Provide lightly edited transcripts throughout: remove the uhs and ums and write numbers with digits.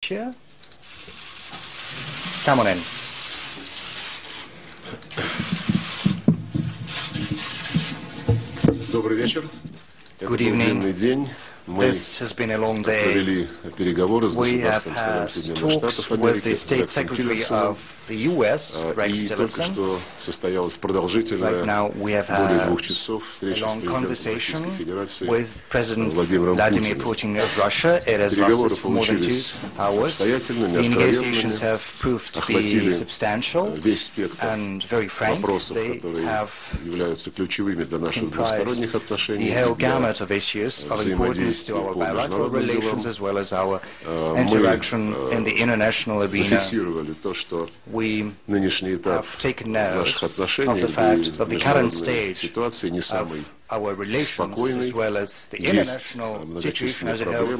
here. Come on in. Добрый вечер. Good evening. This has been a long day. We have had talks with the State Secretary of the U.S., Rex Tillerson. Right now we have had a long conversation with President Vladimir Putin of Russia. It has lasted for more than 2 hours. The negotiations have proved to be substantial and very frank. They have comprised the whole gamut of issues of importance to our bilateral relations as well as our interaction in the international arena. We have taken note of the fact that the current state of our relations as well as the international situation as a whole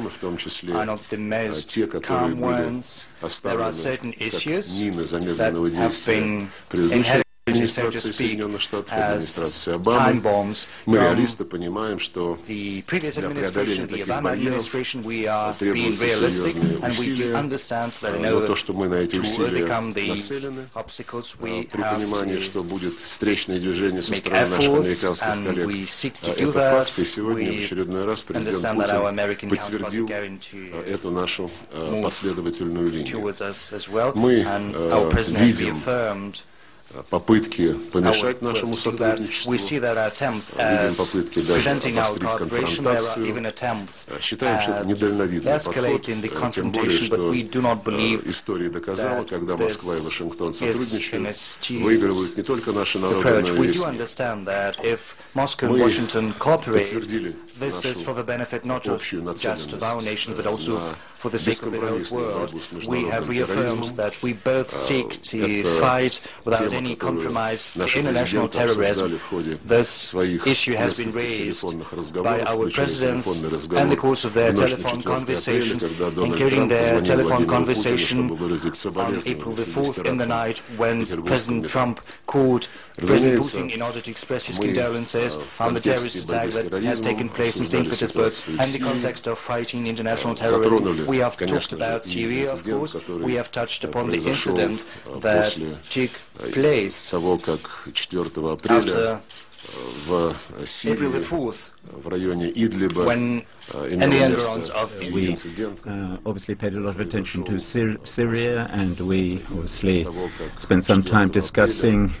are not the most calm ones. There are certain issues that have been inherited, so to speak, as time bombs from the previous administration, the Obama administration. We are being realistic, and we do understand that in order to overcome these obstacles, we have to make efforts, and we seek to do that. We understand that our American counterparts are going to move towards us as well, and our president has reaffirmed попытки помешать нашему сотрудничеству, we see that attempts at preventing our cooperation, there are even attempts at escalating the confrontation, but we do not believe that this is an astute approach. We do understand that if Moscow and Washington cooperate, this is for the benefit not just of our nation, but also for the sake of the whole world. We have reaffirmed that we both seek to fight without any compromise the international terrorism. This issue has been raised by our presidents in the course of their telephone conversations, including their telephone conversation on April the 4th in the night when President Trump called President Putin in order to express his condolences on the terrorist attack that has taken place in St. Petersburg and the context of fighting international terrorism. We have talked about Syria, of course. We have touched upon the incident that took place after April the 4th, when in the environs of we obviously paid a lot of attention to Syria, and we obviously spent some time discussing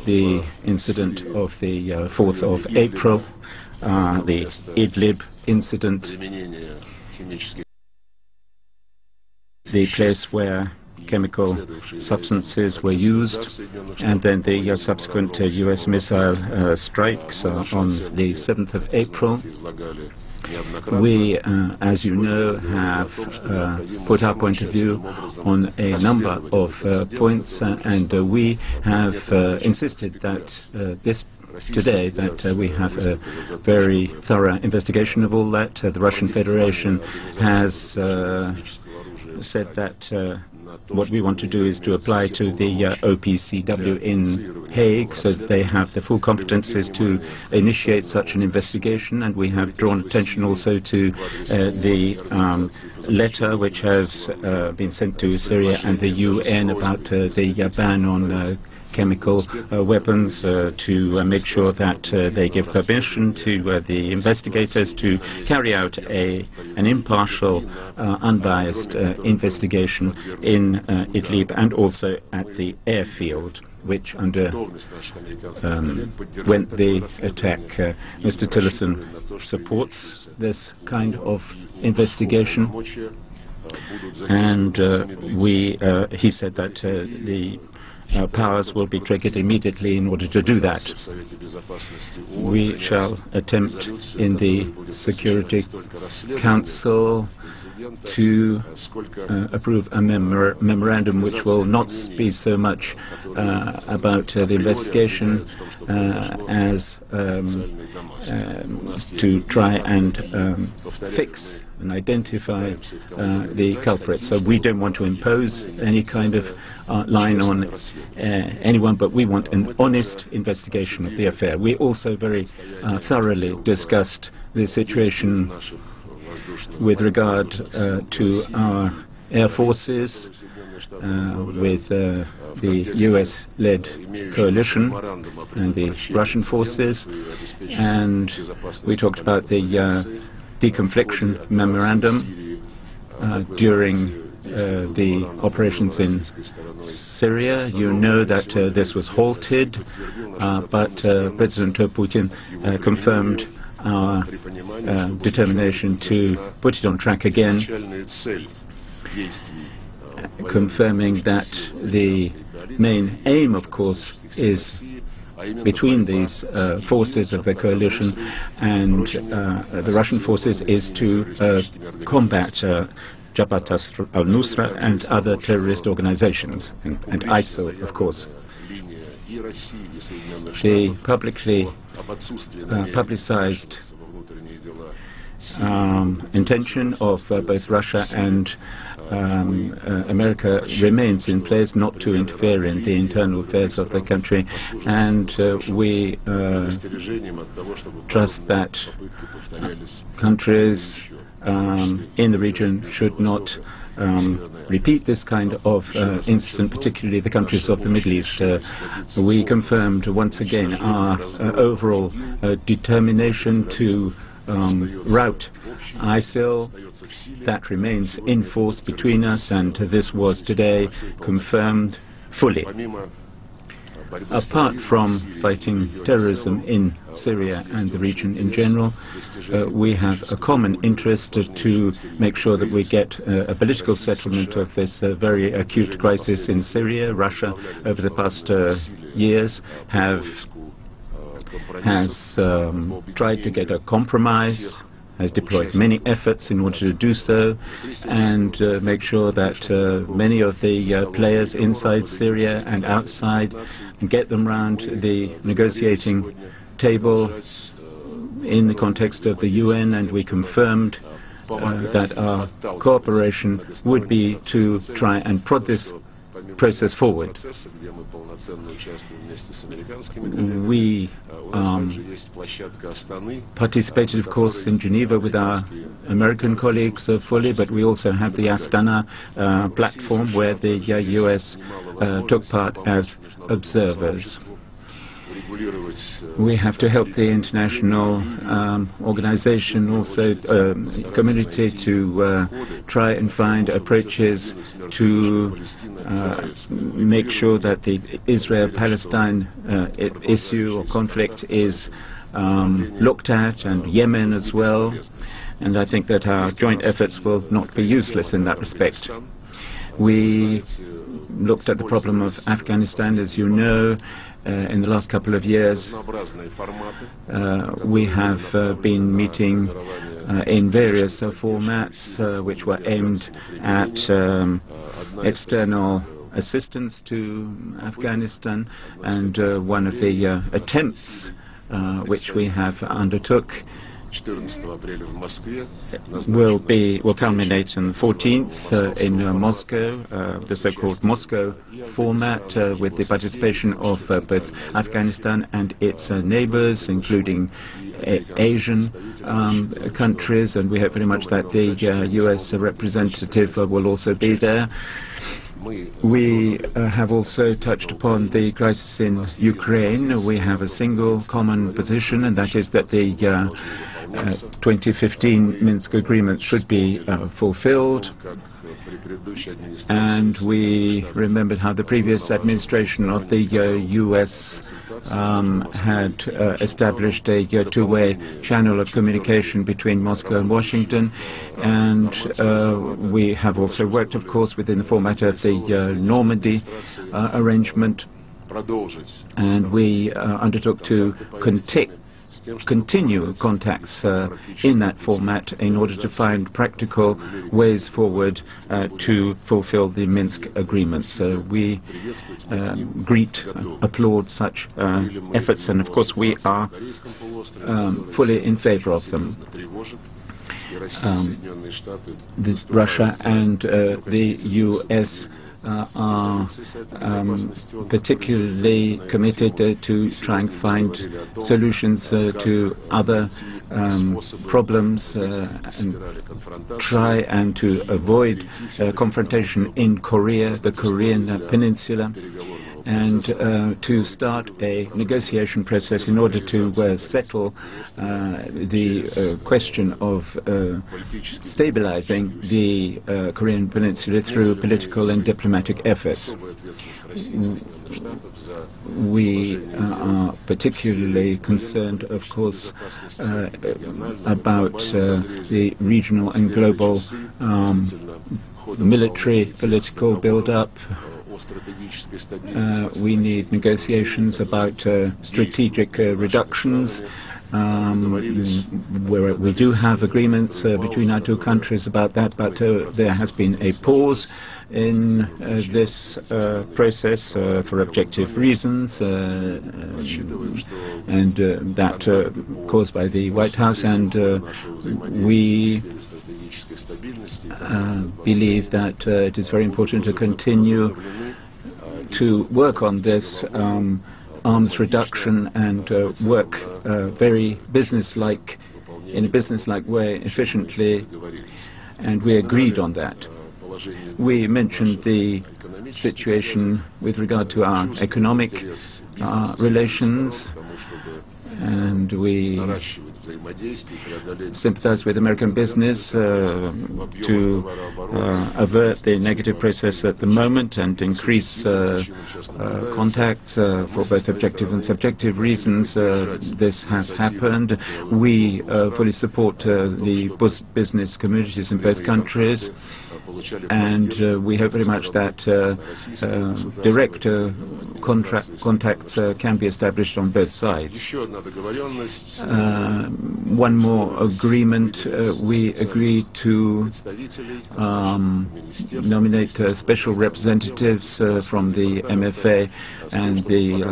the incident of the 4th of April, the Idlib incident, the place where chemical substances were used, and then the subsequent U.S. missile strikes on the 7th of April. We, as you know, have put our point of view on a number of points, and we have insisted that today that we have a very thorough investigation of all that. The Russian Federation has said that what we want to do is to apply to the OPCW in Hague, so that they have the full competences to initiate such an investigation. And we have drawn attention also to the letter which has been sent to Syria and the UN about the ban on chemical weapons, to make sure that they give permission to the investigators to carry out an impartial, unbiased investigation in Idlib and also at the airfield which underwent the attack. Mr. Tillerson supports this kind of investigation, and he said that the powers will be triggered immediately in order to do that. We shall attempt in the Security Council to approve a memorandum which will not be so much about the investigation as to try and fix and identify the culprits. So we don't want to impose any kind of line on anyone, but we want an honest investigation of the affair. We also very thoroughly discussed the situation with regard to our air forces with the US-led coalition and the Russian forces, and we talked about the deconfliction memorandum during the operations in Syria. You know that this was halted, but President Putin confirmed our determination to put it on track again, confirming that the main aim, of course, is between these forces of the coalition and the Russian forces is to combat Jabhat al-Nusra and other terrorist organizations, and ISIL, of course. The publicly publicized intention of both Russia and America remains in place, not to interfere in the internal affairs of the country, and we trust that countries in the region should not repeat this kind of incident, particularly the countries of the Middle East. We confirmed once again our overall determination to rout ISIL. That remains in force between us, and this was today confirmed fully. Apart from fighting terrorism in Syria and the region in general, we have a common interest to make sure that we get a political settlement of this very acute crisis in Syria. Russia, over the past years, has tried to get a compromise, has deployed many efforts in order to do so, and make sure that many of the players inside Syria and outside get them round the negotiating table in the context of the UN, and we confirmed that our cooperation would be to try and prod this process forward. We participated, of course, in Geneva with our American colleagues fully, but we also have the Astana platform where the US took part as observers. We have to help the international organization, also community, to try and find approaches to make sure that the Israel-Palestine issue or conflict is looked at, and Yemen as well. And I think that our joint efforts will not be useless in that respect. We looked at the problem of Afghanistan, as you know. In the last couple of years, we have been meeting in various formats which were aimed at external assistance to Afghanistan, and one of the attempts which we have undertook will culminate on the 14th in Moscow, the so-called Moscow format, with the participation of both Afghanistan and its neighbors, including Asian countries, and we hope very much that the US representative will also be there. We have also touched upon the crisis in Ukraine. We have a single common position, and that is that the 2015 Minsk agreement should be fulfilled. And we remembered how the previous administration of the US had established a two-way channel of communication between Moscow and Washington, and we have also worked, of course, within the format of the Normandy arrangement, and we undertook to continue contacts in that format in order to find practical ways forward to fulfill the Minsk agreement. So we applaud such efforts, and of course we are fully in favor of them. Russia and the US are particularly committed to trying to find solutions to other problems and try and to avoid confrontation in Korea, the Korean Peninsula, and to start a negotiation process in order to settle the question of stabilizing the Korean Peninsula through political and diplomatic efforts. We are particularly concerned, of course, about the regional and global military political build-up. We need negotiations about strategic reductions, where we do have agreements between our two countries about that, but there has been a pause in this process for objective reasons, and that caused by the White House, and we believe that it is very important to continue to work on this arms reduction and work very businesslike, in a businesslike way, efficiently, and we agreed on that. We mentioned the situation with regard to our economic relations, and we sympathize with American business to avert the negative process at the moment and increase contacts for both objective and subjective reasons. This has happened. We fully support the business communities in both countries, and we hope very much that direct contacts can be established on both sides. One more agreement, we agreed to nominate special representatives from the MFA and the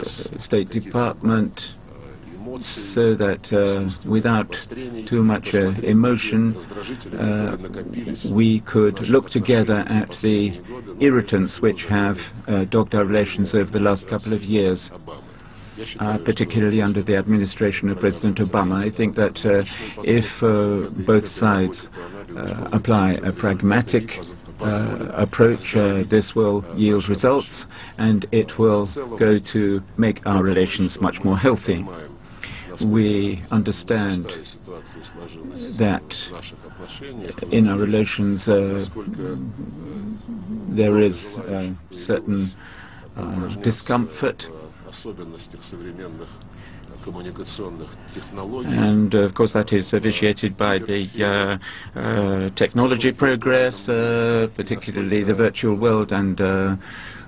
State Department, so that without too much emotion we could look together at the irritants which have dogged our relations over the last couple of years, particularly under the administration of President Obama. I think that if both sides apply a pragmatic approach, this will yield results, and it will go to make our relations much more healthy. We understand that in our relations there is certain discomfort, and of course that is vitiated by the technology progress, particularly the virtual world and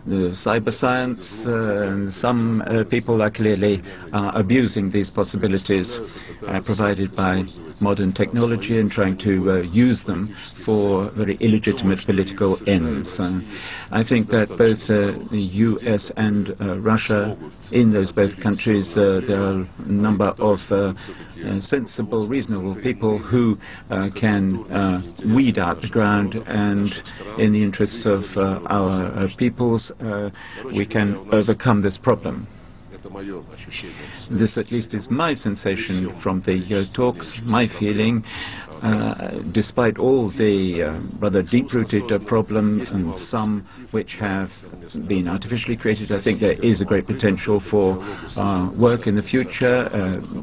the cyber science, and some people are clearly abusing these possibilities provided by modern technology and trying to use them for very illegitimate political ends. I think that both the US and Russia, in those both countries, there are a number of sensible, reasonable people who can weed out the ground, and in the interests of our peoples, we can overcome this problem. This at least is my sensation from the talks, my feeling. Despite all the rather deep-rooted problems, and some which have been artificially created, I think there is a great potential for work in the future.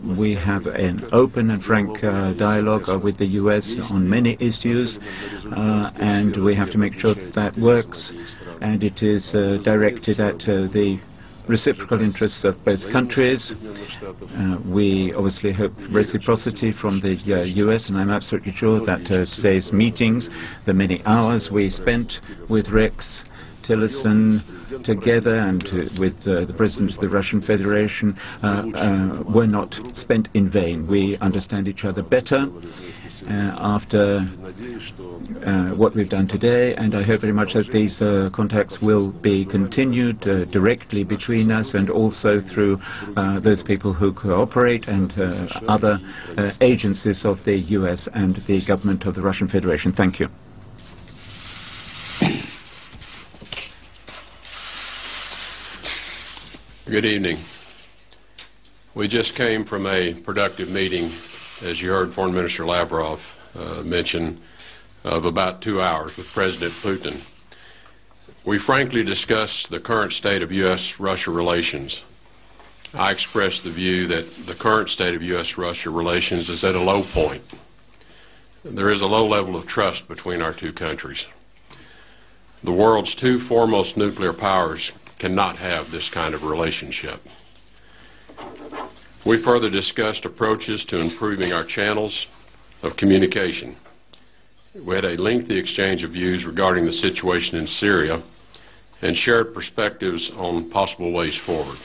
We have an open and frank dialogue with the US on many issues, and we have to make sure that that works, and it is directed at the reciprocal interests of both countries. We obviously hope reciprocity from the US, and I'm absolutely sure that today's meetings, the many hours we spent with Rex Tillerson together and with the President of the Russian Federation were not spent in vain. We understand each other better after what we've done today, and I hope very much that these contacts will be continued directly between us, and also through those people who cooperate and other agencies of the US and the government of the Russian Federation. Thank you. Good evening. We just came from a productive meeting, as you heard Foreign Minister Lavrov mention, of about 2 hours with President Putin. We frankly discussed the current state of U.S.-Russia relations. I expressed the view that the current state of U.S.-Russia relations is at a low point. There is a low level of trust between our two countries. The world's two foremost nuclear powers cannot have this kind of relationship. We further discussed approaches to improving our channels of communication. We had a lengthy exchange of views regarding the situation in Syria and shared perspectives on possible ways forward.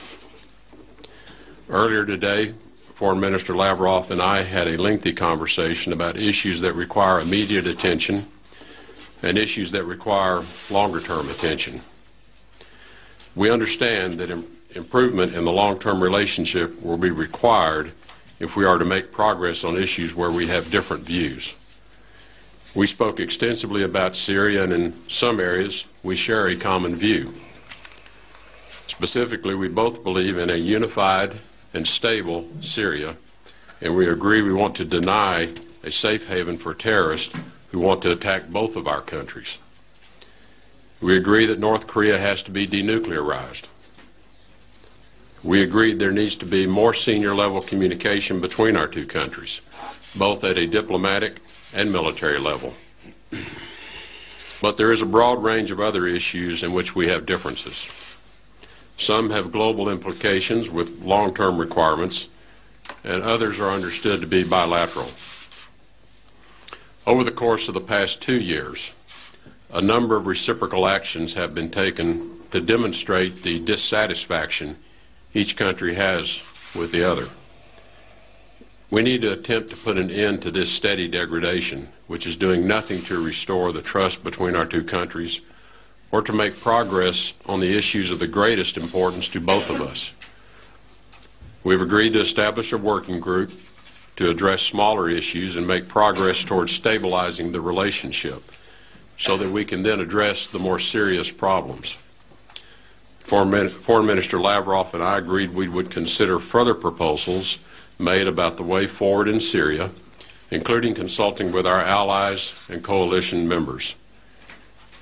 Earlier today, Foreign Minister Lavrov and I had a lengthy conversation about issues that require immediate attention and issues that require longer-term attention. We understand that improvement in the long-term relationship will be required if we are to make progress on issues where we have different views. We spoke extensively about Syria, and in some areas we share a common view. Specifically, we both believe in a unified and stable Syria, and we agree we want to deny a safe haven for terrorists who want to attack both of our countries. We agree that North Korea has to be denuclearized. We agreed there needs to be more senior level communication between our two countries, both at a diplomatic and military level. But there is a broad range of other issues in which we have differences. Some have global implications with long-term requirements, and others are understood to be bilateral. Over the course of the past 2 years, a number of reciprocal actions have been taken to demonstrate the dissatisfaction each country has with the other. We need to attempt to put an end to this steady degradation, which is doing nothing to restore the trust between our two countries or to make progress on the issues of the greatest importance to both of us. We've agreed to establish a working group to address smaller issues and make progress towards stabilizing the relationship so that we can then address the more serious problems. Foreign Minister Lavrov and I agreed we would consider further proposals made about the way forward in Syria, including consulting with our allies and coalition members.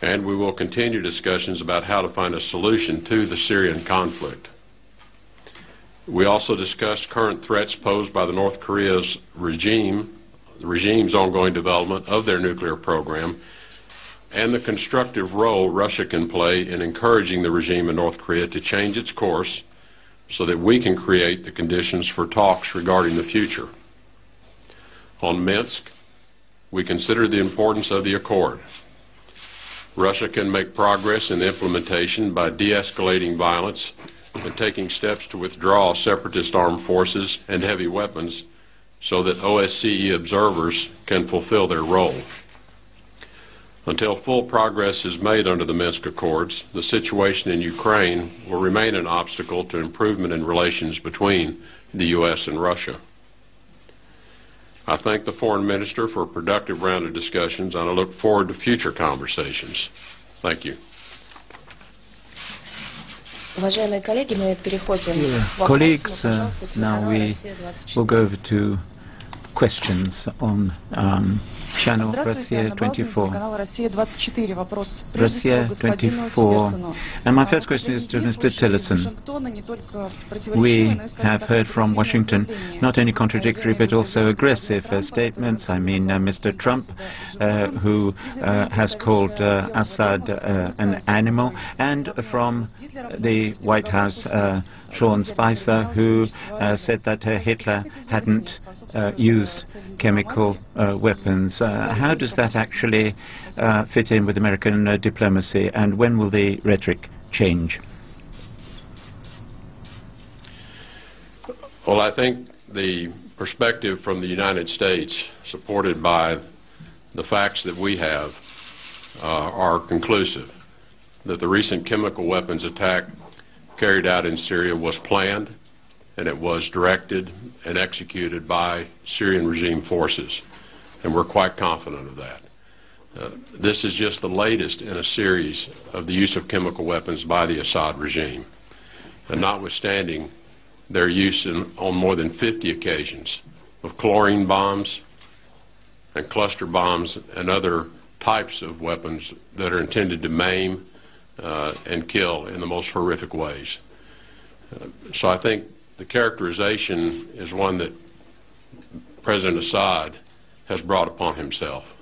And we will continue discussions about how to find a solution to the Syrian conflict. We also discussed current threats posed by the North Korea's regime's ongoing development of their nuclear program, and the constructive role Russia can play in encouraging the regime in North Korea to change its course so that we can create the conditions for talks regarding the future. On Minsk, we consider the importance of the accord. Russia can make progress in the implementation by de-escalating violence and taking steps to withdraw separatist armed forces and heavy weapons so that OSCE observers can fulfill their role. Until full progress is made under the Minsk Accords, the situation in Ukraine will remain an obstacle to improvement in relations between the U.S. and Russia. I thank the Foreign Minister for a productive round of discussions, and I look forward to future conversations. Thank you. Colleagues, now we will go over to questions on channel Russia 24. Russia 24. And my first question is to Mr. Tillerson. We have heard from Washington not only contradictory but also aggressive statements. I mean, Mr. Trump, who has called Assad an animal, and from the White House, Sean Spicer, who said that Hitler hadn't used chemical weapons. How does that actually fit in with American diplomacy, and when will the rhetoric change? Well, I think the perspective from the United States, supported by the facts that we have, are conclusive, that the recent chemical weapons attack carried out in Syria was planned, and it was directed and executed by Syrian regime forces, and we're quite confident of that. This is just the latest in a series of the use of chemical weapons by the Assad regime. and notwithstanding their use on more than 50 occasions of chlorine bombs and cluster bombs and other types of weapons that are intended to maim and kill in the most horrific ways. So I think the characterization is one that President Assad has brought upon himself.